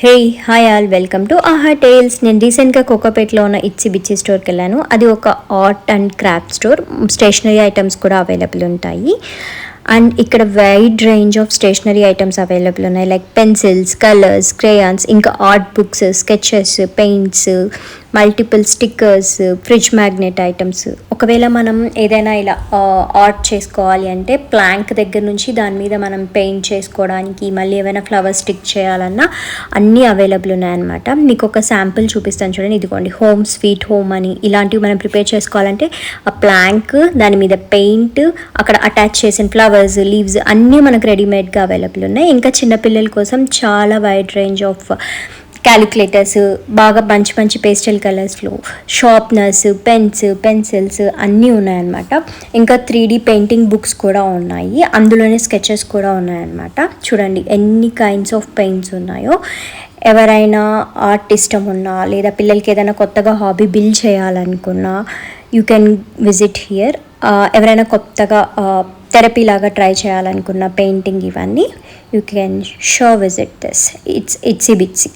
Hey hi all welcome to ఆహా tiles. నేను రీసెంట్గా కోకోపేట్లో ఉన్న ఇచ్చి బిచ్చి స్టోర్కి వెళ్ళాను. అది ఒక art and craft store. Stationery items కూడా అవైలబుల్ ఉంటాయి. అండ్ ఇక్కడ wide range of stationery items available ఉన్నాయి. లైక్ పెన్సిల్స్, కలర్స్, క్రేయాన్స్, ఇంకా art books, sketches, paints, multiple stickers, fridge magnet items. ఒకవేళ మనం ఏదైనా ఇలా ఆర్ట్ చేసుకోవాలి అంటే ప్లాంక్ దగ్గర నుంచి దాని మీద మనం పెయింట్ చేసుకోవడానికి, మళ్ళీ ఏమైనా ఫ్లవర్ స్టిక్ చేయాలన్నా అన్నీ అవైలబుల్ ఉన్నాయన్నమాట. మీకు ఒక శాంపుల్ చూపిస్తాను చూడండి. ఇదిగోండి, హోమ్ స్వీట్ హోమ్ అని ఇలాంటివి మనం ప్రిపేర్ చేసుకోవాలంటే ఆ ప్లాంక్, దాని మీద పెయింట్, అక్కడ అటాచ్ చేసిన ఫ్లవర్స్, లీవ్స్ అన్నీ మనకు రెడీమేడ్గా అవైలబుల్ ఉన్నాయి. ఇంకా చిన్నపిల్లల కోసం చాలా వైడ్ రేంజ్ ఆఫ్ క్యాలిక్యులేటర్స్, బాగా మంచి మంచి పేస్టల్ కలర్స్లో షార్ప్నర్స్, పెన్సిల్స్ అన్నీ ఉన్నాయన్నమాట. ఇంకా 3D పెయింటింగ్ బుక్స్ కూడా ఉన్నాయి, అందులోనే స్కెచెస్ కూడా ఉన్నాయన్నమాట. చూడండి ఎన్ని కైండ్స్ ఆఫ్ పెయింట్స్ ఉన్నాయో. ఎవరైనా ఆర్ట్ ఇష్టం ఉన్నా, లేదా పిల్లలకి ఏదైనా కొత్తగా హాబీ బిల్డ్ చేయాలనుకున్నా యూ కెన్ విజిట్ హియర్. ఎవరైనా కొత్తగా థెరపీ లాగా ట్రై చేయాలనుకున్న పెయింటింగ్ ఇవన్నీ you can show visit this. It's itsy బిట్సీ.